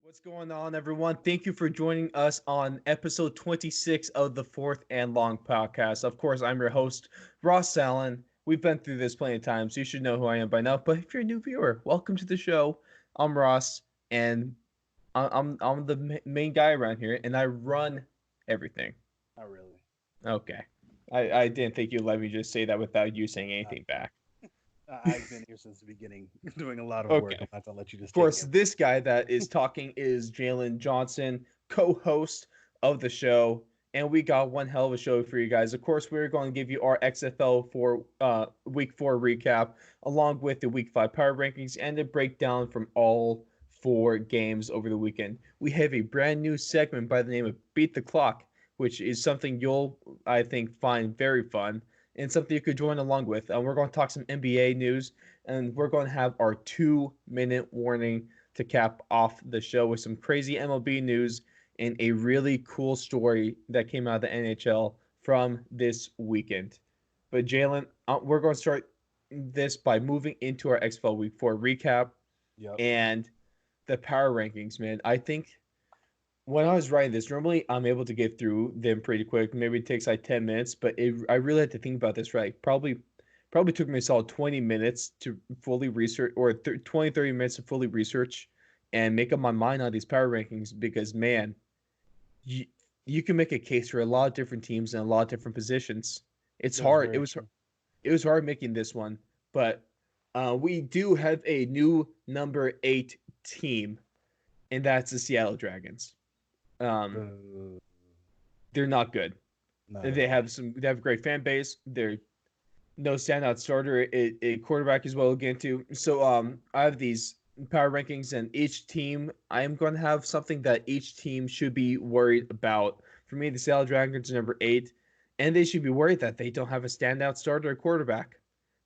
What's going on, everyone? Thank you for joining us on episode 26 of the Fourth and Long podcast. Of course, I'm your host, Ross Allen. We've been through this plenty of times. You should know who I am by now. But if you're a new viewer, welcome to the show. I'm Ross, and I'm the main guy around here, and I run everything. Not really. Okay, I didn't think you'd let me just say that without you saying Uh, anything back. I've been here since the beginning, doing a lot of work. Okay. I'm not gonna let you Of just take course, it. this guy that is talking is Jalen Johnson, co-host of the show, and we got one hell of a show for you guys. Of course, we're going to give you our XFL for Week 4 recap, along with the Week 5 power rankings and the breakdown from all four games over the weekend. We have a brand new segment by the name of Beat the Clock, which is something you'll, I think, find very fun and something you could join along with. We're going to talk some NBA news, and we're going to have our 2 minute warning to cap off the show with some crazy MLB news and a really cool story that came out of the NHL from this weekend. But Jalen, we're going to start this by moving into our XFL Week 4 recap Yep. and the power rankings, man. I think when I was writing this, normally I'm able to get through them pretty quick. Maybe it takes like 10 minutes, but I really had to think about this for like probably took me a solid 20 minutes to fully research, or 20, 30 minutes to fully research and make up my mind on these power rankings because, man, you, you can make a case for a lot of different teams and a lot of different positions. It's That's hard. very true. It was hard making this one, but we do have a new number 8 team, and that's the Seattle Dragons. Um, Uh, they're not good. Not at They all. have they have a great fan base. They're no standout starter, a quarterback as well to get into. So I have these power rankings, and each team I am going to have something that each team should be worried about. For me, the Seattle Dragons are number 8, and they should be worried that they don't have a standout starter or quarterback.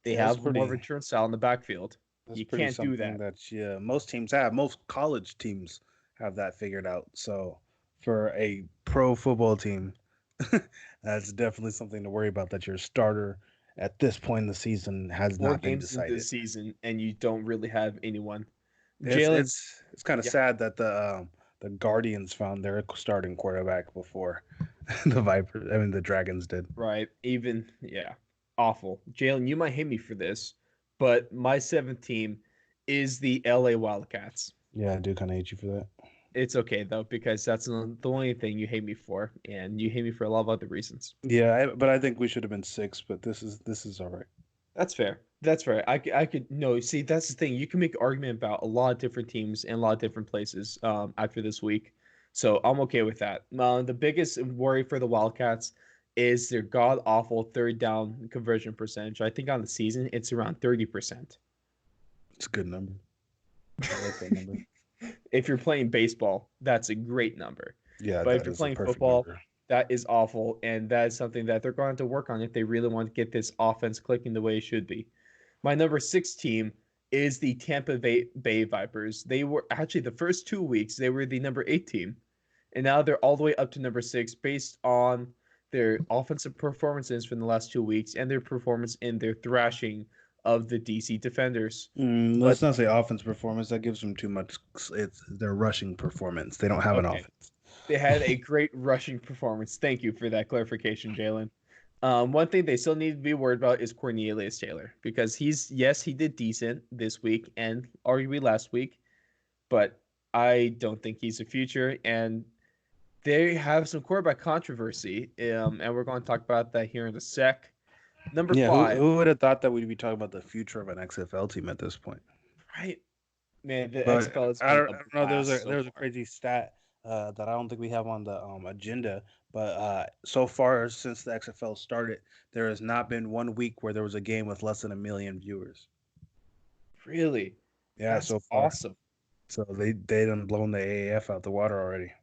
They Yeah, that's have more of a pretty. turnstile in the backfield. That's You pretty can't do something that. that most teams have. Most college teams have that figured out. So for a pro football team, that's definitely something to worry about. That your starter at this point in the season has Four not been games into the decided. season, and you don't really have anyone. It's Jalen, it's it's kind of yeah, sad that the Guardians found their starting quarterback before the Vipers. I mean, the Dragons did. right. Even yeah, awful. Jalen, you might hate me for this, but my seventh team is the LA Wildcats. Yeah, I do kind of hate you for that. It's okay though because that's the only thing you hate me for, and you hate me for a lot of other reasons. Yeah, but I think we should have been six. But this is all right. That's fair. That's fair. I could no. See, that's the thing. You can make argument about a lot of different teams and a lot of different places after this week, so I'm okay with that. The biggest worry for the Wildcats is their god awful third down conversion percentage. I think on the season it's around 30%. It's a good number. I like that number. If you're playing baseball, that's a great number. Yeah, But if that you're is a playing perfect football, number. that is awful, and that is something that they're going to have to work on if they really want to get this offense clicking the way it should be. My number 6 team is the Tampa Bay Vipers. They were actually the first 2 weeks they were the number 8 team, and now they're all the way up to number 6 based on their offensive performances from the last 2 weeks and their performance in their thrashing of the DC Defenders. Let's But not say offense performance. That gives them too much. It's their rushing performance. They don't have an okay, offense. they had a great rushing performance. Thank you for that clarification, Jalen. One thing they still need to be worried about is Cornelius Taylor because yes, he did decent this week and arguably last week, but I don't think he's a future. And they have some quarterback controversy, and we're going to talk about that here in a sec. Number Yeah, who 5, who would have thought that we'd be talking about the future of an XFL team at this point? right? Man, the But XFL has I been don't, a I don't know. blast so There was a far. crazy stat that I don't think we have on the agenda. But so far since the XFL started, there has not been 1 week where there was a game with less than 1 million viewers. Really, Yeah, that's so far. awesome. So they done blown the AAF out the water already.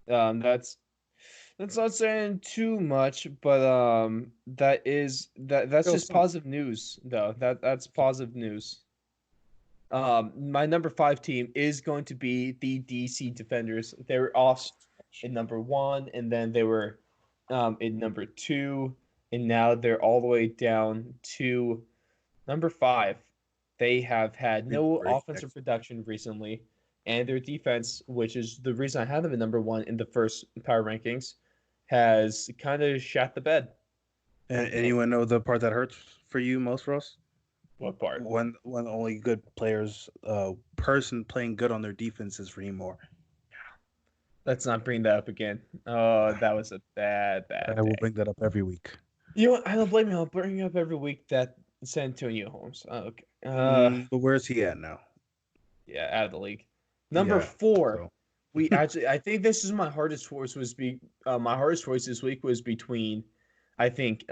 That's not saying too much, but that's Still just some. positive news though. That's positive news. My number 5 team is going to be the DC Defenders. They were off in number 1, and then they were in number 2, and now they're all the way down to number 5. They have had Pretty no great. offensive production recently. and their defense, which is the reason I have them at number one in the first power rankings, has kind of shat the bed. And And anyone know the part that hurts for you most, Ross? what part? When the only good players, person playing good on their defense is Raheem Moore. Let's not bring that up again. Oh, that was a bad I will day. bring that up every week. You know what? I don't blame you. I'll bring it up every week that San Antonio Holmes. Oh, okay. But where's he at now? Yeah, out of the league. Number Yeah. four, So we actually. I think this is my hardest choice. My hardest choice this week was between, I think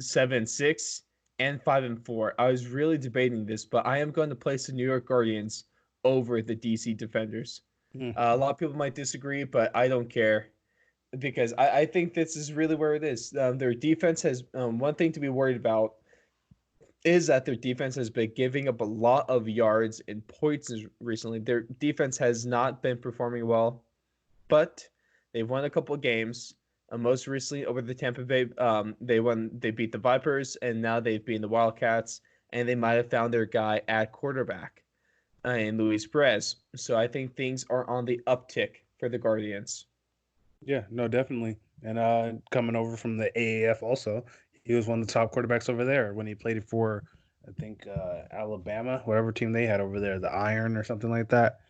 7-6 and 5-4. I was really debating this, but I am going to place the New York Guardians over the DC Defenders. A lot of people might disagree, but I don't care because I think this is really where it is. Their defense has one thing to be worried about is that their defense has been giving up a lot of yards and points recently. Their defense has not been performing well, but they've won a couple of games. Most recently over the Tampa Bay, they beat the Vipers, and now they've beaten the Wildcats, and they might have found their guy at quarterback in Luis Perez. So I think things are on the uptick for the Guardians. yeah, no, definitely. And coming over from the AAF also, he was one of the top quarterbacks over there when he played for, I think, Alabama, whatever team they had over there, the Iron or something like that.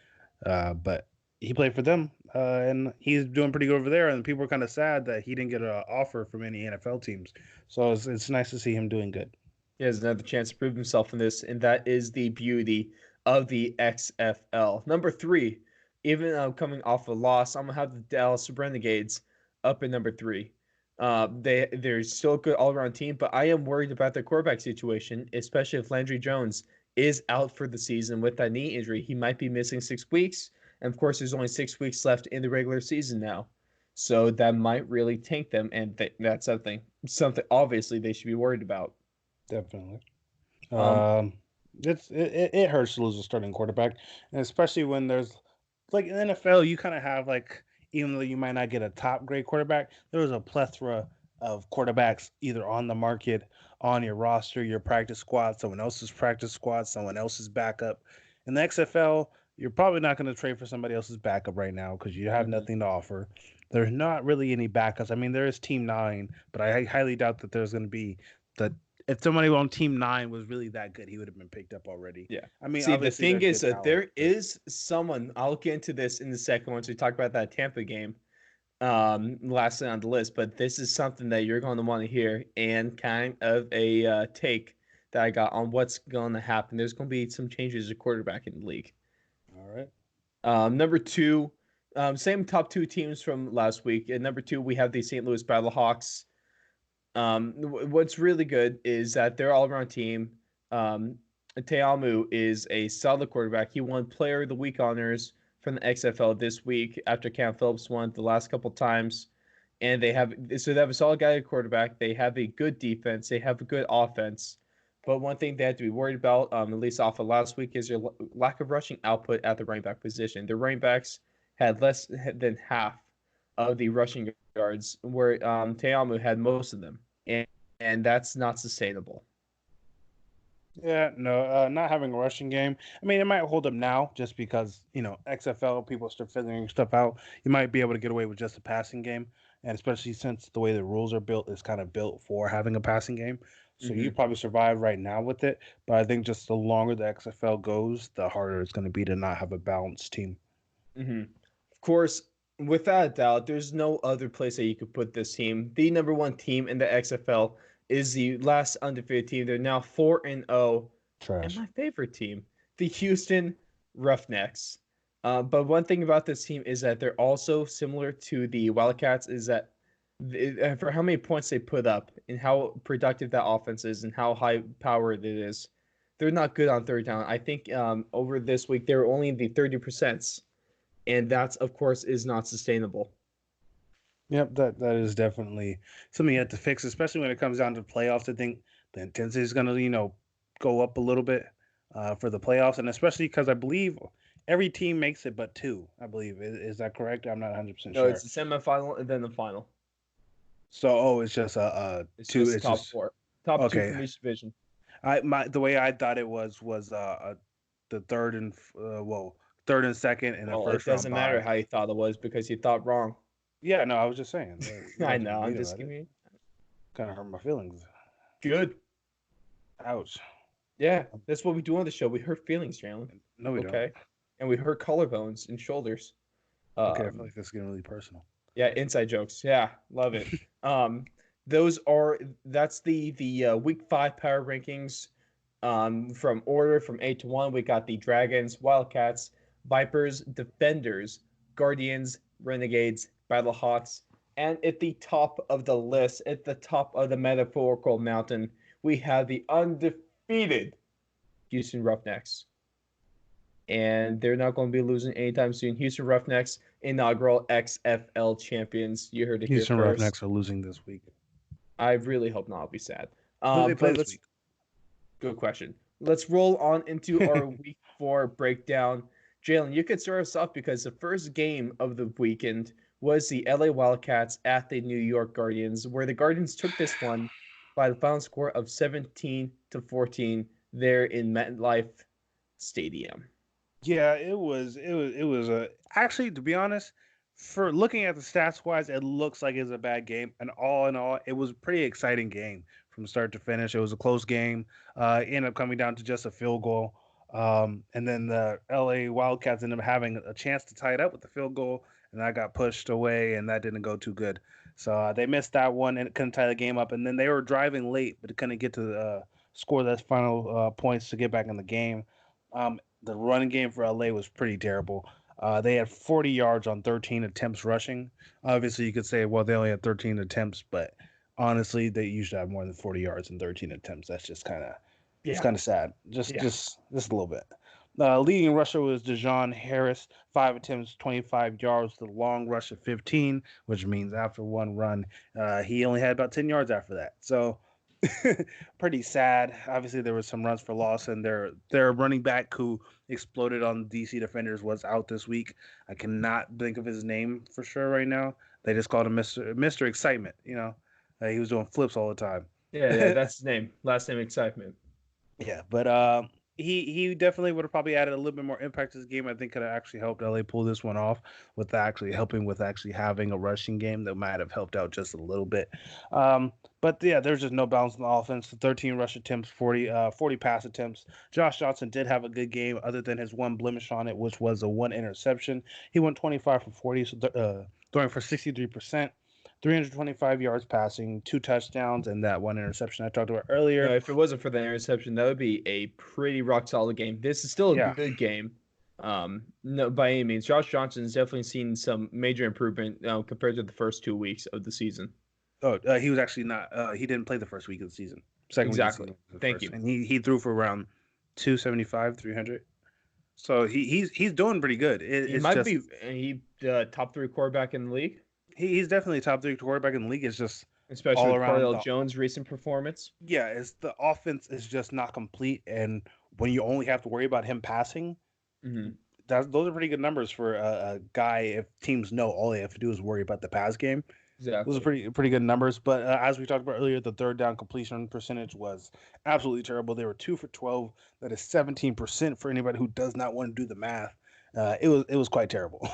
But he played for them, and he's doing pretty good over there. And people are kind of sad that he didn't get an offer from any NFL teams. So it's nice to see him doing good. He has another chance to prove himself in this, and that is the beauty of the XFL. Number three, even coming off a loss, I'm gonna have the Dallas Renegades up in number three. They're still a good all around team, but I am worried about their quarterback situation, especially if Landry Jones is out for the season with that knee injury. He might be missing 6 weeks, and of course, there's only 6 weeks left in the regular season now, so that might really tank them, and that's something obviously they should be worried about. Definitely. Um, Um, it hurts to lose a starting quarterback, and especially when there's like in the NFL, you kind of have like even though you might not get a top grade quarterback, there was a plethora of quarterbacks either on the market, on your roster, your practice squad, someone else's practice squad, someone else's backup. In the XFL, you're probably not going to trade for somebody else's backup right now because you have mhm. nothing to offer. There's not really any backups. I mean, there is Team Nine, but I highly doubt that there's going to be the if somebody on Team Nine was really that good, he would have been picked up already. Yeah. I mean, See, the obviously thing there's is good that talent, there but is someone, I'll get into this in the second once we talk about that Tampa game, lastly on the list, but this is something that you're going to want to hear and kind of a take that I got on what's going to happen. There's going to be some changes at quarterback in the league. all right. Number two, same top two teams from last week. At number two, we have the St. Louis Battlehawks. What's really good is that they're all around team. Um, Teamu is a solid quarterback. He won Player of the Week honors from the XFL this week after Cam Phillips won the last couple times. And they have a solid guy at quarterback. They have a good defense. They have a good offense. But one thing they have to be worried about, at least off of last week, is their lack of rushing output at the running back position. The running backs had less than half of the rushing yards, where Teamu had most of them, and that's not sustainable. Yeah, no, not having a rushing game. I mean, it might hold up now just because XFL people start figuring stuff out. You might be able to get away with just a passing game, and especially since the way the rules are built is kind of built for having a passing game. So you Mm-hmm. probably survive right now with it. But I think just the longer the XFL goes, the harder it's going to be to not have a balanced team. Mm-hmm. Of course, without a doubt, there's no other place that you could put this team. The number one team in the XFL is the last undefeated team. They're now 4-0, and Trash. my favorite team, the Houston Roughnecks. But one thing about this team is that they're also similar to the Wildcats. Is that for how many points they put up and how productive that offense is and how high powered it is, they're not good on third down. I think over this week they were only in the 30%, and that's of course is not sustainable. Yep, that is definitely something you have to fix, especially when it comes down to playoffs. I think the intensity is going to, go up a little bit for the playoffs, and especially because I believe every team makes it but two. I believe is that correct? I'm not 100% No, it's sure. the semifinal and then the final. So, oh, it's just It's two. just It's top just four, top two okay. from each division. The way I thought it was the third and third and second in a Well, it first round doesn't matter bye. how you thought it was because you thought wrong. Yeah, no, I was just saying. You don't I have to be know. I'm mean just about it. giving you. Kind of hurt my feelings. Good. Ouch. Yeah, that's what we do on the show. We hurt feelings, Jalen. No, we don't. Okay, and we hurt collarbones and shoulders. Okay, I feel Um, like this is getting really personal. yeah, inside jokes. Yeah, love it. Um, those are that's the week 5 power rankings. From order from 8 to 1, we got the Dragons, Wildcats, Vipers, Defenders, Guardians, Renegades, Battlehawks, and at the top of the list, at the top of the metaphorical mountain, we have the undefeated Houston Roughnecks. And they're not going to be losing anytime soon. Houston Roughnecks, inaugural XFL champions. You heard it here Houston first. Roughnecks are losing this week. I really hope not. I'll be sad. Who do they play But this let's week? Good question. Let's roll on into our week 4 breakdown. Jalen, you could start us off because the first game of the weekend was the LA Wildcats at the New York Guardians, where the Guardians took this one by the final score of 17-14 there in MetLife Stadium. Yeah, it was a actually, to be honest, for looking at the stats wise, it looks like it's a bad game. And all in all, it was a pretty exciting game from start to finish. It was a close game. Ended up coming down to just a field goal. And then the LA Wildcats ended up having a chance to tie it up with the field goal, and that got pushed away, and that didn't go too good. So they missed that one and couldn't tie the game up. And then they were driving late, but couldn't get to score that final points to get back in the game. The running game for LA was pretty terrible. They had 40 yards on 13 attempts rushing. Obviously, you could say, well, they only had 13 attempts, but honestly, they usually have more than 40 yards in 13 attempts. That's just kind of it's Yeah, kind of sad. yeah. Just a little bit. Leading rusher was Dejon Harris, 5 attempts, 25 yards. The long rush of 15, which means after one run, he only had about 10 yards after that. So pretty sad. Obviously, there was some runs for loss, and their running back who exploded on DC Defenders was out this week. I cannot think of his name for sure right now. They just called him Mister Excitement. He was doing flips all the time. Yeah, that's his name. Last name Excitement. Yeah, but he definitely would have probably added a little bit more impact to this game. I think could have actually helped LA pull this one off with actually helping with actually having a rushing game that might have helped out just a little bit. But yeah, there's just no balance in the offense. 13 rush attempts, 40 pass attempts. Josh Johnson did have a good game, other than his one blemish on it, which was a one interception. He went 25 for 40, so throwing for 63%. 325 yards passing, 2 touchdowns, and that one interception I talked about earlier. No, if it wasn't for the interception, that would be a pretty rock solid game. This is still a Yeah. good game. No, by any means, Josh Johnson's definitely seen some major improvement compared to the first 2 weeks of the season. Oh, he was actually not. He didn't play the first week of the season. Second Exactly. week of the season. Thank you. And he threw for around 275, 300. So he's doing pretty good. He might be top 3 quarterback in the league, he's definitely a top 3 quarterback in the league. It's just especially all with around Cardale Jones' recent performance. yeah. It's the offense is just not complete, and when you only have to worry about him passing, Mm-hmm. those are pretty good numbers for a guy. If teams know all they have to do is worry about the pass game. Exactly. Those are pretty good numbers. But as we talked about earlier, the third down completion percentage was absolutely terrible. They were 2 for 12. That is 17% for anybody who does not want to do the math. It was quite terrible.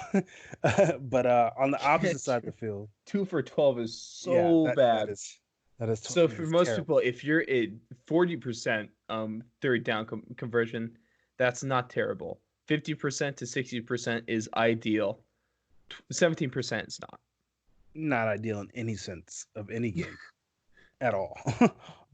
But on the opposite side of the field, 2 for 12 is yeah, so that bad. So that for is most terrible. people, if you're at 40% third down conversion, that's not terrible. 50% to 60% is ideal. 17% is not. Not ideal in any sense of any game at all.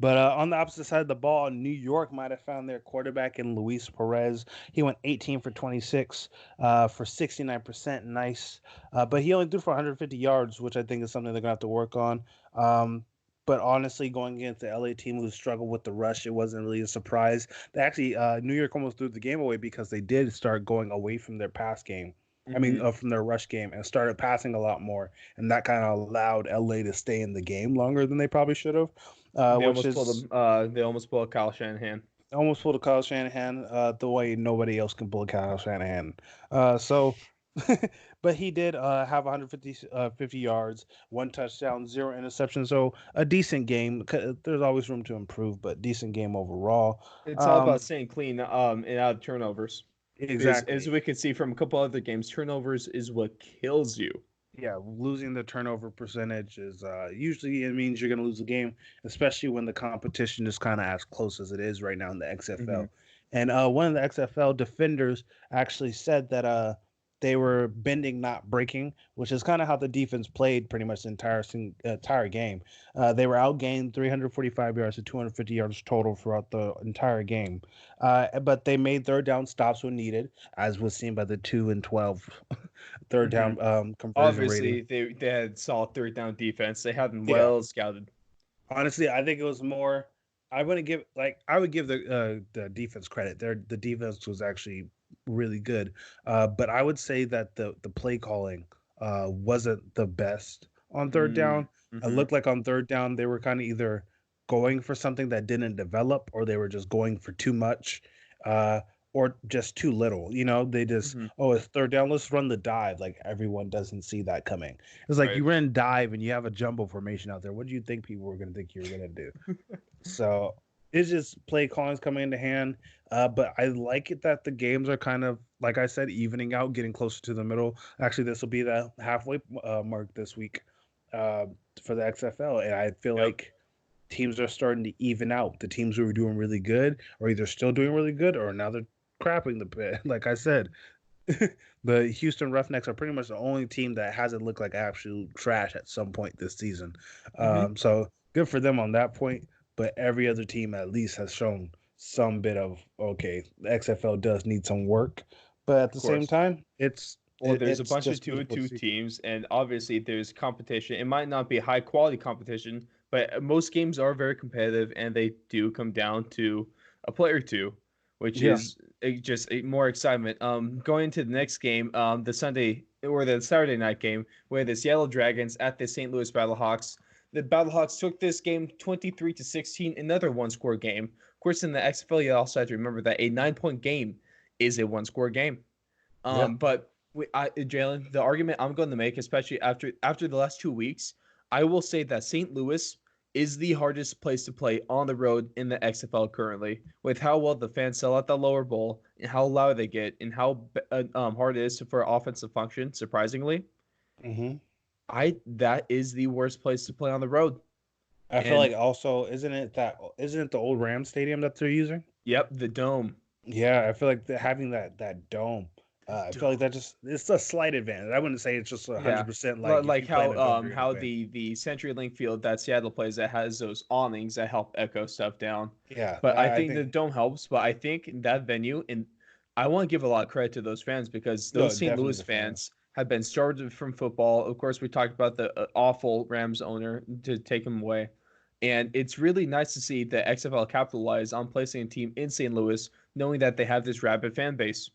But on the opposite side of the ball, New York might have found their quarterback in Luis Perez. He went 18 for 26 for 69%. Nice. But he only threw for 150 yards, which I think is something they're going to have to work on. But honestly, going against the LA team who struggled with the rush, it wasn't really a surprise. They actually, New York almost threw the game away because they did start going away from their pass game. I mean, from their rush game and started passing a lot more, and that kind of allowed LA to stay in the game longer than they probably should have. They Which almost is pulled they almost pulled Kyle Shanahan. almost pulled a Kyle Shanahan the way nobody else can pull a Kyle Shanahan. So, but he did have 50 yards, 1 touchdown, 0 interceptions. So a decent game. There's always room to improve, but decent game overall. It's all about staying clean and out of turnovers. Because as Exactly. we can see from a couple other games, turnovers is what kills you. Yeah, losing the turnover percentage is usually it means you're going to lose the game, especially when the competition is kind of as close as it is right now in the Hmm. XFL. And one of the XFL defenders actually said that they were bending, not breaking, which is kind of how the defense played pretty much the entire game. They were outgained 345 yards to 250 yards total throughout the entire game, but they made third down stops when needed, as was seen by the 2 and 12 third Hmm. down conversion rating. Obviously, they had solid third down defense. They had them Yeah, well scouted. honestly, I think it was more. I would give the defense credit. The defense was actually really good, but I would say that the play calling wasn't the best on third down. It Mm-hmm. looked like on third down they were kind of either going for something that didn't develop, or they were just going for too much, uh, or just too little. You know, they just, Mm-hmm. oh, it's third down, let's run the dive. Like everyone doesn't see that coming. It's like Right. you ran dive and you have a jumbo formation out there. What do you think people were going to think you were going to do? So it's just play callings coming into hand. But I like it that the games are kind of, like I said, evening out, getting closer to the middle. Actually, this will be the halfway mark this week uh, for the XFL. And I feel Yep. like teams are starting to even out. The teams who were doing really good are either still doing really good or now they're crapping the pit. Like I said, the Houston Roughnecks are pretty much the only team that hasn't looked like absolute trash at some point this season. Mm-hmm. So good for them on that point. But every other team at least has shown some bit of, okay, the XFL does need some work, but at Of the same course. time, Well, there's a it's bunch of just two and beautiful to two see. teams, and obviously there's competition. It might not be high quality competition, but most games are very competitive, and they do come down to a player or two, which Yeah. is just more excitement. Going into the next game, the Sunday or the Saturday night game, where the Seattle Dragons at the St. Louis Battlehawks. The Battlehawks took this game 23-16, another one-score game. Of course, in the XFL, you also have to remember that a 9-point game is a one-score game. Yeah. But Jalen, the argument I'm going to make, especially after the last 2 weeks, I will say that St. Louis is the hardest place to play on the road in the XFL currently, with how well the fans sell at the lower bowl and how loud they get and how hard it is for offensive function. Surprisingly, Hmm. I that is the worst place to play on the road. I feel And like also, isn't it the old Ram Stadium that they're using? yep, the dome. Yeah, I feel like having that dome, The I feel like dome. that just it's a slight advantage. I wouldn't say it's just a Yeah. 100% like if Like you play in a dome, you're gonna how win. the CenturyLink field that Seattle plays that has those awnings that help echo stuff down. Yeah, But I I think the think dome helps, but I think that venue, and I want to give a lot of credit to those fans because no, those St. definitely Louis the fans. fans have been started from football. Of course, we talked about the awful Rams owner to take him away. And it's really nice to see the XFL capitalize on placing a team in St. Louis, knowing that they have this rabid fan base.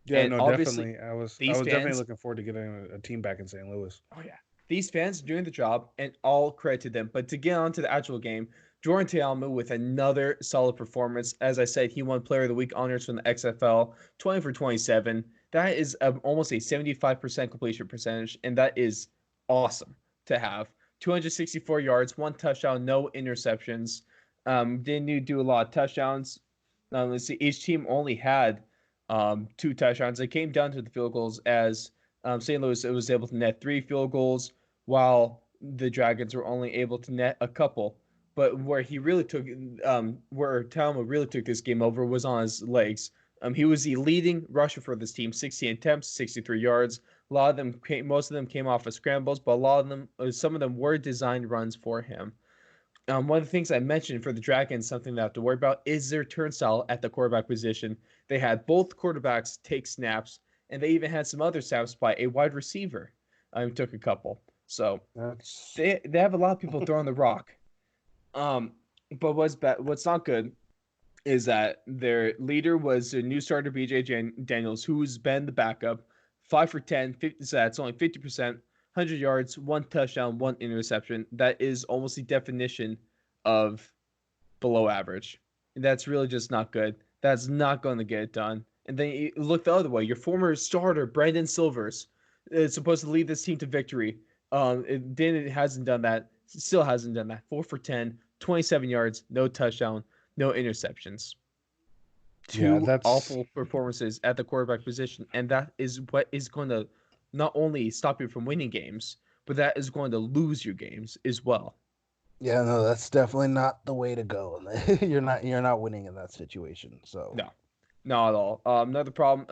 Yeah, And no, obviously, definitely. I these was definitely fans. looking forward to getting a team back in St. Louis. Oh yeah, these fans are doing the job, and all credit to them. But to get on to the actual game, Jordan Teamu with another solid performance. As I said, he won Player of the Week honors from the XFL, 20 for 27. That is almost a 75% completion percentage, and that is awesome to have. 264 yards, one touchdown, no interceptions. Didn't do a lot of touchdowns. Let's see, each team only had two touchdowns. It came down to the field goals as St. Louis was able to net three field goals, while the Dragons were only able to net a couple. But where Talma really took this game over was on his legs. He was the leading rusher for this team, 60 attempts, 63 yards. Most of them came off of scrambles, but some of them were designed runs for him. One of the things I mentioned for the Dragons, something they have to worry about, is their turnstile at the quarterback position. They had both quarterbacks take snaps, and they even had some other snaps by a wide receiver. Took a couple. So That's they have a lot of people throwing the rock. Um, but what's not good is that their leader was their new starter BJ Daniels, who's been the backup. 5 for 10, 50, so that's only 50%, 100 yards, one touchdown, one interception. That is almost the definition of below average. That's really just not good. That's not going to get it done. And then you look the other way. Your former starter, Brandon Silvers, is supposed to lead this team to victory. It hasn't done that. Still hasn't done that. 4 for 10, 27 yards, no touchdown, no interceptions. Yeah, Two that's awful performances at the quarterback position, and that is what is going to not only stop you from winning games, but that is going to lose you games as well. yeah, no, that's definitely not the way to go. You're not winning in that situation. So No, not at all. Another problem,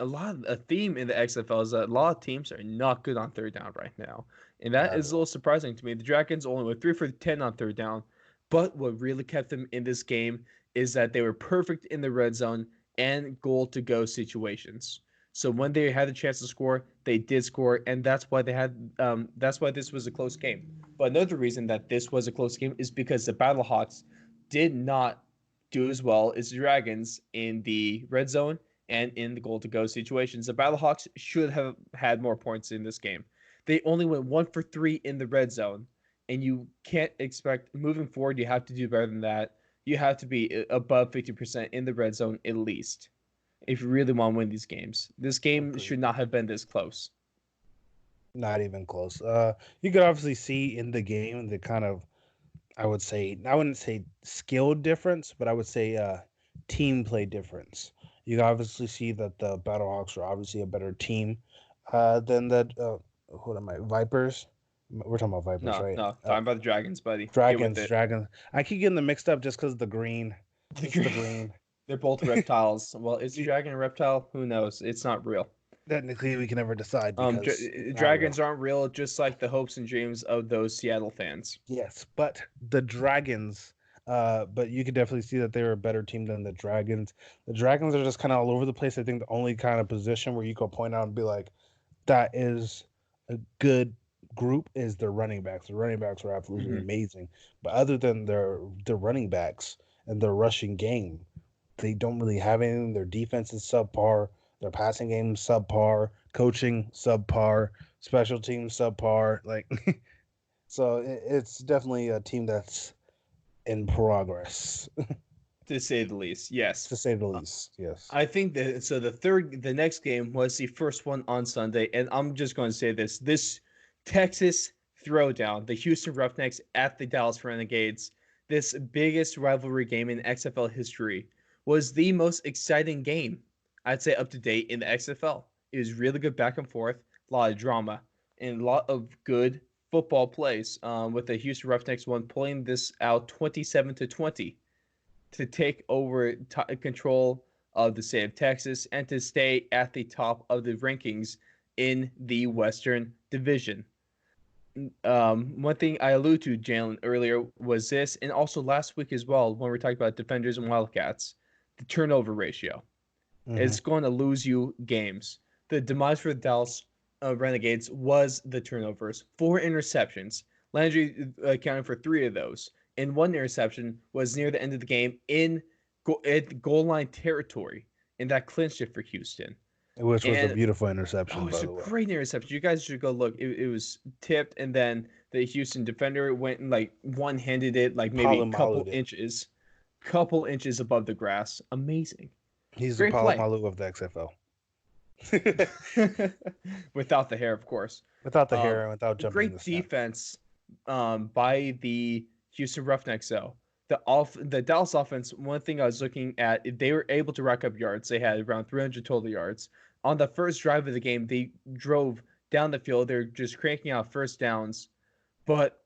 a theme in the XFL is that a lot of teams are not good on third down right now, and that not is at a little all. surprising to me. The Dragons only went 3 for 10 on third down, but what really kept them in this game is that they were perfect in the red zone and goal to go situations. So when they had a chance to score, they did score, and that's why they had. That's why this was a close game. But another reason that this was a close game is because the Battlehawks did not do as well as the Dragons in the red zone and in the goal to go situations. The Battlehawks should have had more points in this game. They only went 1 for 3 in the red zone, and you can't expect moving forward. You have to do better than that. You have to be above 50% in the red zone at least if you really want to win these games. This game should Agreed. not have been this close. Not even close. You could obviously see in the game the kind of, I wouldn't say skill difference, but I would say team play difference. You can obviously see that the Battlehawks are obviously a better team than the what am I, Vipers? We're talking about Vipers, No, right? no, talking about the Dragons, buddy. Get with Dragons, it. Dragons. I keep getting them mixed up just because of the green. It's the green. They're both reptiles. Well, is the You, dragon a reptile? Who knows? It's not real. technically, we can never decide because it's not real. Dragons aren't real, just like the hopes and dreams of those Seattle fans. Yes, but the Dragons, but you could definitely see that they were a better team than the Dragons. The Dragons are just kind of all over the place. I think the only kind of position where you could point out and be like, that is a good group is their running backs. The running backs are absolutely Mm-hmm. amazing. But other than their running backs and their rushing game, they don't really have anything. Their defense is subpar. Their passing game subpar. Coaching subpar. Special teams subpar. Like so, it's definitely a team that's in progress, To say the least, yes. to say the Uh, least. Yes. I think that so the next game was the first one on Sunday, and I'm just going to say this: this Texas throwdown, the Houston Roughnecks at the Dallas Renegades, this biggest rivalry game in XFL history, was the most exciting game I'd say up to date in the XFL. It was really good back and forth, a lot of drama, and a lot of good football plays. With the Houston Roughnecks one pulling this out 27-20 to take over control of the state of Texas and to stay at the top of the rankings in the Western Division. One thing I alluded to, Jalen, earlier was this, and also last week as well, when we are talking about defenders and Wildcats, the turnover ratio. Hmm. It's going to lose you games. The demise for the Dallas Renegades was the turnovers. 4 interceptions. Landry accounted for 3 of those. And 1 interception was near the end of the game in goal line territory. And that clinched it for Houston. Which was a And beautiful oh, interception, it's by a the way. great interception. You guys should go look. It was tipped, and then the Houston defender went and like one handed it like maybe a Palomalu'd it. couple inches above the grass. Amazing. He's the Great play. Palomalu of the XFL. Without the hair, of course. Without the Um, hair and without jumping the Great snap. defense by the Houston Roughnecks, though. The Dallas offense, one thing I was looking at, they were able to rack up yards. They had around 300 total yards. On the first drive of the game, they drove down the field. They're just cranking out first downs, but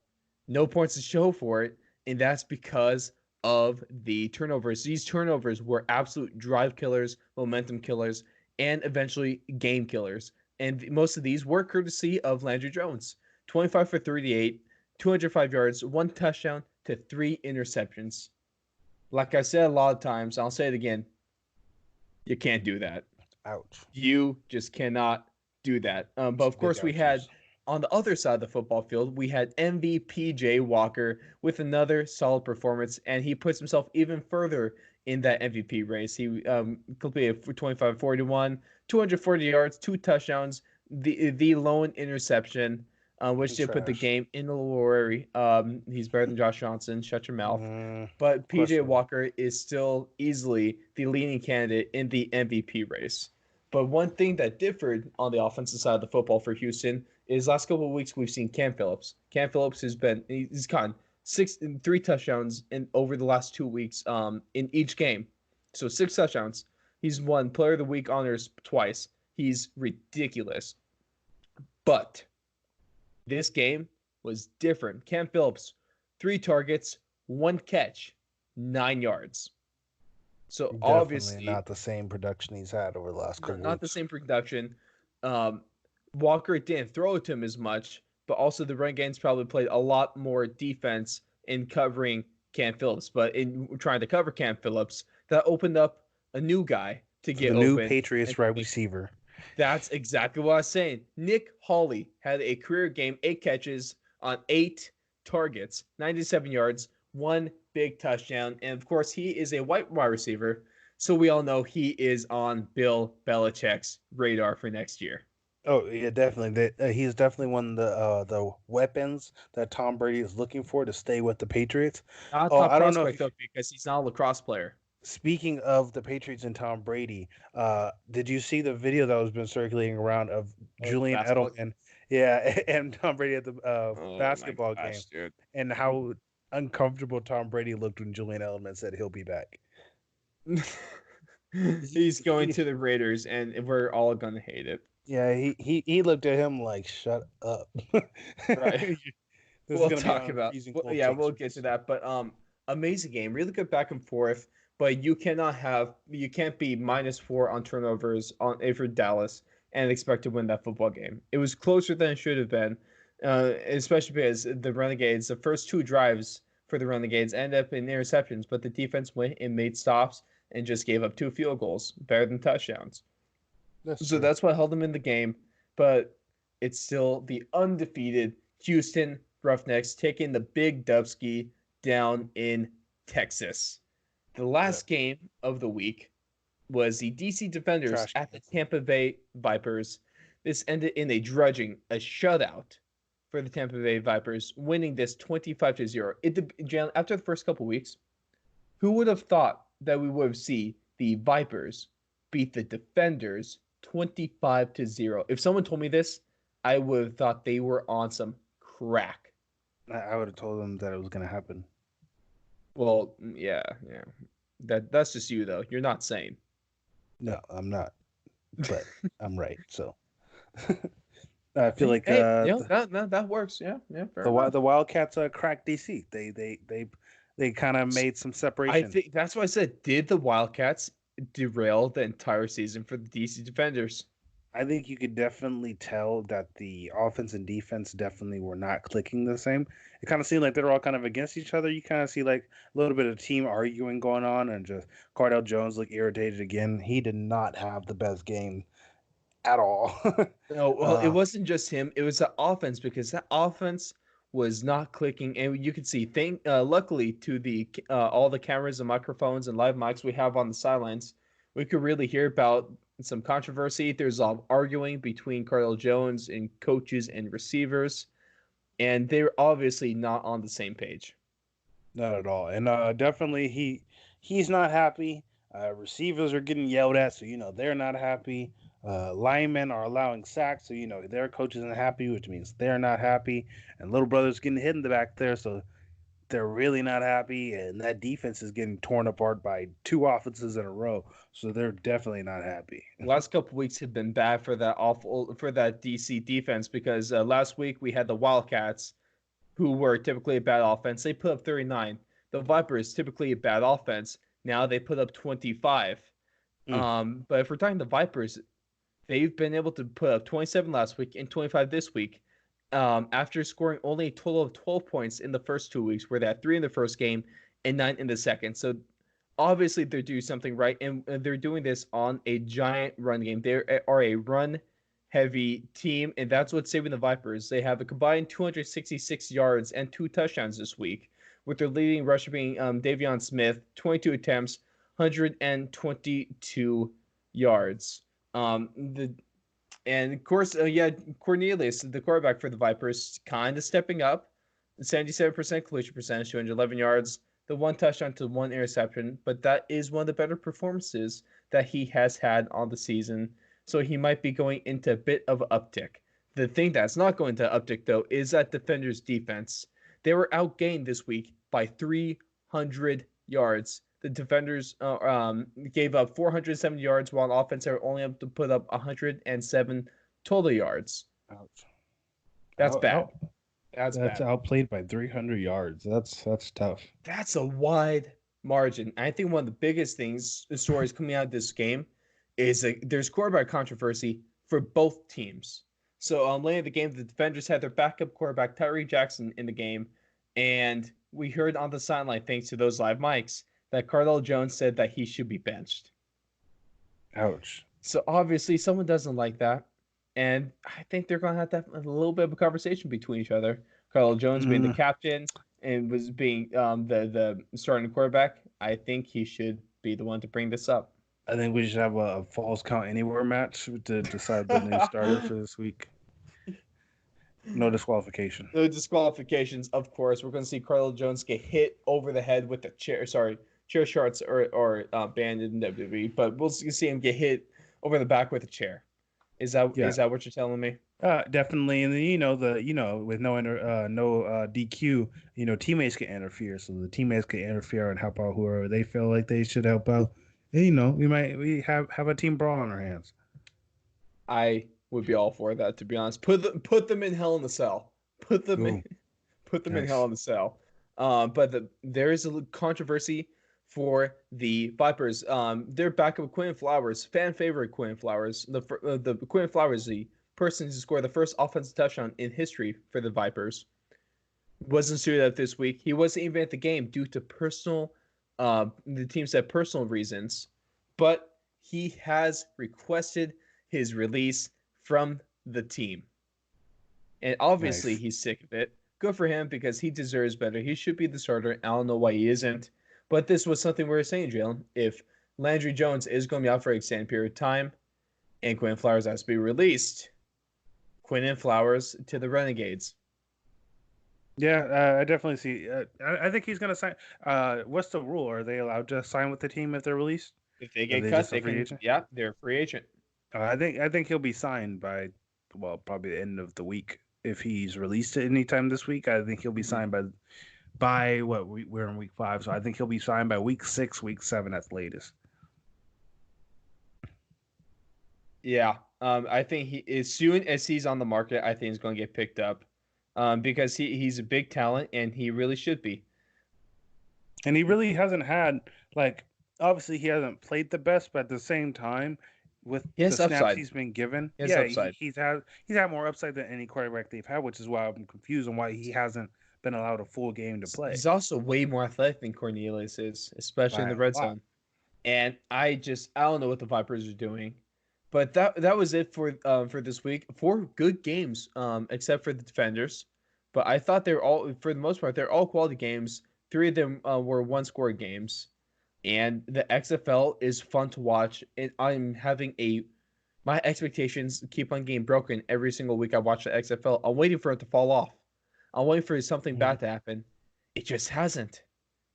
no points to show for it. And that's because of the turnovers. These turnovers were absolute drive killers, momentum killers, and eventually game killers. And most of these were courtesy of Landry Jones. 25 for 38, 205 yards, 1 touchdown to 3 interceptions. Like I said a lot of times, I'll say it again. You can't do that. Ouch. You just cannot do that. But of Big course, we had ouchies. on the other side of the football field, we had MVP Jay Walker with another solid performance, and he puts himself even further in that MVP race. He completed 25-41, 240 yards, 2 touchdowns, the lone interception, which He's did put the trash. game in the worry. He's better than Josh Johnson. Shut your mouth. Mm, But PJ questionable. Walker is still easily the leading candidate in the MVP race. But one thing that differed on the offensive side of the football for Houston is last couple of weeks we've seen Cam Phillips. Cam Phillips he's gotten 3 touchdowns in over the last 2 weeks in each game. So 6 touchdowns. He's won Player of the Week honors twice. He's ridiculous. But this game was different. Cam Phillips, 3 targets, 1 catch, 9 yards. So Definitely obviously, not the same production he's had over the last couple not the weeks. same production. Um, Walker didn't throw it to him as much, but also the run games probably played a lot more defense in covering Cam Phillips. But in trying to cover Cam Phillips, that opened up a new guy to For get the new open. Patriots right receiver. That's exactly what I was saying. Nick Hawley had a career game, 8 catches on 8 targets, 97 yards, 1 big touchdown. And of course, he is a white wide receiver. So we all know he is on Bill Belichick's radar for next year. Oh yeah, definitely. He's definitely one of the weapons that Tom Brady is looking for to stay with the Patriots. Not a Oh, top I don't know if prospect, you, though, because he's not a lacrosse player. speaking of the Patriots and Tom Brady, did you see the video that was been circulating around of Oh, the Julian basketball. Edelman, yeah, and Tom Brady at the Oh my basketball game, gosh, dude. and how uncomfortable Tom Brady looked when Julian Edelman said he'll be back? He's going He to the Raiders, and we're all gonna hate it. yeah, he looked at him like, shut up. Right. This is We'll gonna be talk on about. freezing Well, cold yeah, we'll get to Pacers. that. But amazing game, really good back and forth. But you can't be -4 on turnovers on if you're Dallas and expect to win that football game. It was closer than it should have been, especially because the Renegades, the first 2 drives for the Renegades ended up in interceptions, but the defense went and made stops and just gave up 2 field goals, better than touchdowns. That's So true. that's what held them in the game. But it's still the undefeated Houston Roughnecks taking the Big Dubsky down in Texas. The Yeah, last game of the week was the DC Defenders trash at the cans. Tampa Bay Vipers. This ended in a shutout for the Tampa Bay Vipers, winning this 25-0. After the first couple weeks, who would have thought that we would have seen the Vipers beat the Defenders 25-0? If someone told me this, I would have thought they were on some crack. I would have told them that it was gonna happen. Well, yeah, yeah. That's just you though. You're not sane. No, I'm not, but I'm right. So I feel Hey, like hey, that works. Yeah, yeah, fair enough. the Wildcats cracked DC. They kind of made some I separation. think that's why I said, did the Wildcats derail the entire season for the DC Defenders? I think you could definitely tell that the offense and defense definitely were not clicking the same. It kind of seemed like they were all kind of against each other. You kind of see like a little bit of team arguing going on, and just Cardell Jones looked irritated again. He did not have the best game at all. No, well, it uh, wasn't just him. It was the offense because that offense was not clicking, and you could see. Luckily to the all the cameras and microphones and live mics we have on the sidelines, we could really hear about some controversy. There's a lot of arguing between Cardell Jones and coaches and receivers, and they're obviously not on the same page. Not at all. And definitely he's not happy. Receivers are getting yelled at, so they're not happy. Linemen are allowing sacks, so their coach isn't happy, which means they're not happy. And little brother's getting hit in the back there, so they're really not happy. And that defense is getting torn apart by 2 offenses in a row, so they're definitely not happy. The last couple weeks have been bad for that DC defense because last week we had the Wildcats who were typically a bad offense. They put up 39. The Vipers, typically a bad offense. Now they put up 25. Mm. But if we're talking the Vipers, they've been able to put up 27 last week and 25 this week. After scoring only a total of 12 points in the first 2 weeks, where they had 3 in the first game and 9 in the second. So obviously they're doing something right, and they're doing this on a giant run game. They are a run heavy team, and that's what's saving the Vipers. They have a combined 266 yards and 2 touchdowns this week, with their leading rusher being Davion Smith, 22 attempts, 122 yards. The and of course, Cornelius, the quarterback for the Vipers, kind of stepping up. 77% completion percentage, 211 yards, the 1 touchdown to 1 interception. But that is one of the better performances that he has had on the season. So he might be going into a bit of an uptick. The thing that's not going to uptick, though, is that defenders' defense. They were outgained this week by 300 yards. the defenders gave up 470 yards, while on offense they were only able to put up 107 total yards. Ouch. That's bad. That's That's bad. outplayed by 300 yards. That's tough. That's a wide margin. I think one of the biggest stories coming out of this game is there's quarterback controversy for both teams. So late in the game, the defenders had their backup quarterback Tyree Jackson in the game, and we heard on the sideline, thanks to those live mics, that Cardell Jones said that he should be benched. Ouch. So obviously, someone doesn't like that, and I think they're gonna have to have a little bit of a conversation between each other. Cardell Jones being the Mm, captain and was being the starting quarterback. I think he should be the one to bring this up. I think we should have a falls count anywhere match to decide the new starter for this week. No disqualification. No disqualifications, of course. We're going to see Cardell Jones get hit over the head with the chair. Sorry, chair shots or banned in WWE, but we'll see him get hit over the back with a chair. Is that what you're telling me? Definitely, and then with no DQ, teammates can interfere, so the teammates can interfere and help out whoever they feel like they should help out. And, we have a team brawl on our hands. I would be all for that, to be honest. Put them in Hell in the Cell. Put them in Nice. Hell in the Cell. But there is a controversy for the Vipers. Their backup Quinn Flowers, fan favorite Quinn Flowers. The Quinn Flowers, the person who scored the first offensive touchdown in history for the Vipers, wasn't suited up this week. He wasn't even at the game due to the team said personal reasons, but he has requested his release from the team. And obviously Nice. he's sick of it. Good for him because he deserves better. He should be the starter. I don't know why he isn't. But this was something we were saying, Jalen. If Landry Jones is going to be out for an extended period of time and Quinn Flowers has to be released, Quinn and Flowers to the Renegades. Yeah, I definitely see. I think he's going to sign. What's the rule? Are they allowed to sign with the team if they're released? If they Are get they cut, just a they free can. agent? Yeah, they're a free agent. I think he'll be signed by, well, probably the end of the week. If he's released at any time this week, I think he'll be signed by what we're in week 5, so I think he'll be signed by week 6, week 7 at the latest. Yeah, I think he as soon as he's on the market, I think he's going to get picked up, because he's a big talent and he really should be. And he really hasn't had, like, obviously he hasn't played the best, but at the same time, with He the has snaps upside. he's been given, He has yeah, upside. he's had more upside than any quarterback they've had, which is why I'm confused on why he hasn't been allowed a full game to play. He's also way more athletic than Cornelius is, especially in By the a red lot. zone. And I don't know what the Vipers are doing. But that was it for this week. 4 good games, except for the defenders. But I thought they were all, for the most part, they're all quality games. 3 of them were one-score games, and the XFL is fun to watch. And I'm having my expectations keep on getting broken every single week I watch the XFL. I'm waiting for it to fall off. I'm waiting for something Mhm. bad to happen. It just hasn't.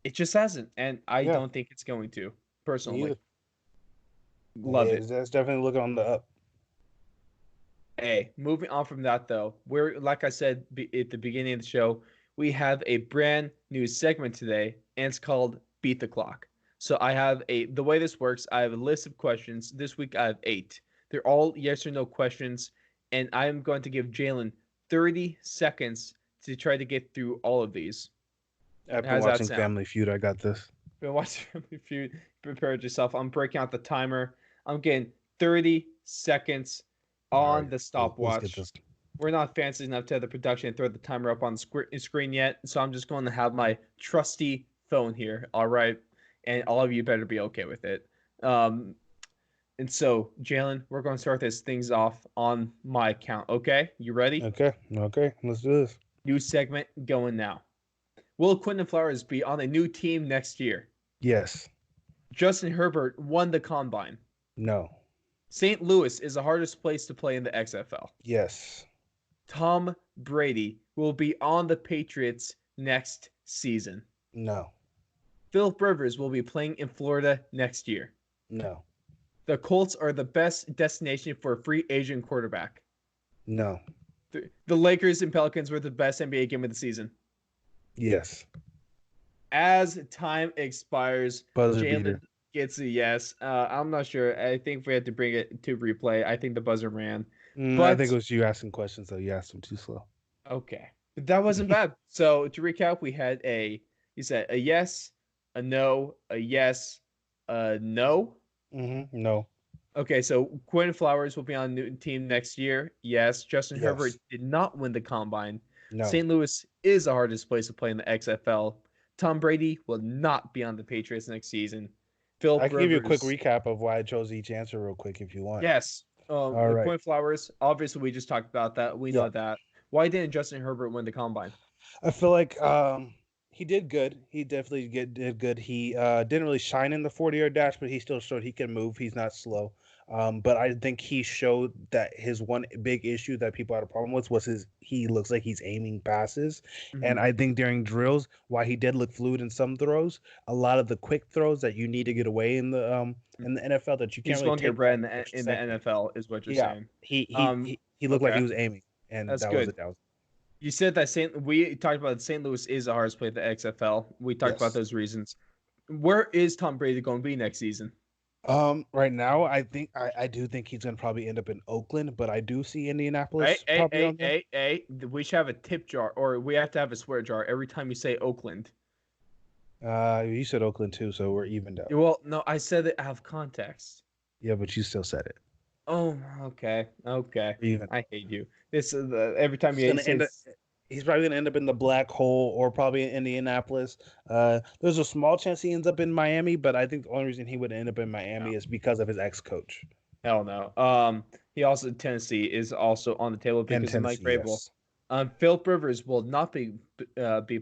It just hasn't, and I Yeah, don't think it's going to. me Personally, either. love it. That's definitely looking on the up. Hey, moving on from that though, we're like I said at the beginning of the show, we have a brand new segment today, and it's called Beat the Clock. So I have the way this works, I have a list of questions. This week I have 8. They're all yes or no questions, and I'm going to give Jalen 30 seconds to try to get through all of these. I've How been does that watching sound? Family Feud. I got this. Been watching Family Feud. Prepared yourself. I'm breaking out the timer. I'm getting 30 seconds All right, on the let's get stopwatch. this. We're not fancy enough to have the production and throw the timer up on the screen yet, so I'm just going to have my trusty phone here. All right, and all of you better be okay with it. Um, and so, Jalen, we're going to start this things off on my account. Okay, you ready? Okay, let's do this. New segment going now. Will Quinton Flowers be on a new team next year? Yes. Justin Herbert won the combine. No. St. Louis is the hardest place to play in the XFL. Yes. Tom Brady will be on the Patriots next season. No. Philip Rivers will be playing in Florida next year. No. The Colts are the best destination for a free agent quarterback. No. The Lakers and Pelicans were the best NBA game of the season. Yes. as time expires, Buzzer beater. Jalen gets a yes. I'm not sure. I think we had to bring it to replay. I think the buzzer ran. I think But it was you asking questions, so you asked them too slow. okay. But that wasn't bad. So to recap, we had you said a yes, a no, a yes, a no. No. Okay, so Quinn Flowers will be on the new team next year. Yes. Justin Herbert Yes. did not win the combine. No. St. Louis is the hardest place to play in the XFL. Tom Brady will not be on the Patriots next season. I Philip can give you a quick Rivers, recap of why I chose each answer real quick if you want. yes. All right. Quinn Flowers, obviously we just talked about that. We Yeah. know that. Why didn't Justin Herbert win the combine? I feel like he did good. He definitely did good. He didn't really shine in the 40-yard dash, but he still showed he can move. He's not slow. But I think he showed that his one big issue that people had a problem with was his he looks like he's aiming passes. And Mhm. I think during drills, while he did look fluid in some throws, a lot of the quick throws that you need to get away in the NFL that you can't He's really going to get take bread that in the extra in the second. NFL, is what you're Yeah. saying. He Um, he looked like he okay, was aiming, and that's that was good. it. That was You said that we talked about that St. Louis is the hardest play at the XFL. We talked about yes. those reasons. Where is Tom Brady going to be next season? Right now, I do think he's gonna probably end up in Oakland, but I do see Hey, Indianapolis hey, probably hey, on there. hey, hey. We should have a tip jar, or we have to have a swear jar every time you say Oakland. You said Oakland too, so we're evened out. Well, no, I said it out of context. Yeah, but you still said it. Oh, okay, okay. We're even. I hate you. This is every time He's you gonna say end up. He's probably gonna end up in the black hole or probably in Indianapolis. There's a small chance he ends up in Miami, but I think the only reason he would end up in no, Miami is because of his ex-coach hell no. He also Tennessee is also on the table and because of Mike Tennessee. Vrabel. Yes. Philip Rivers will not be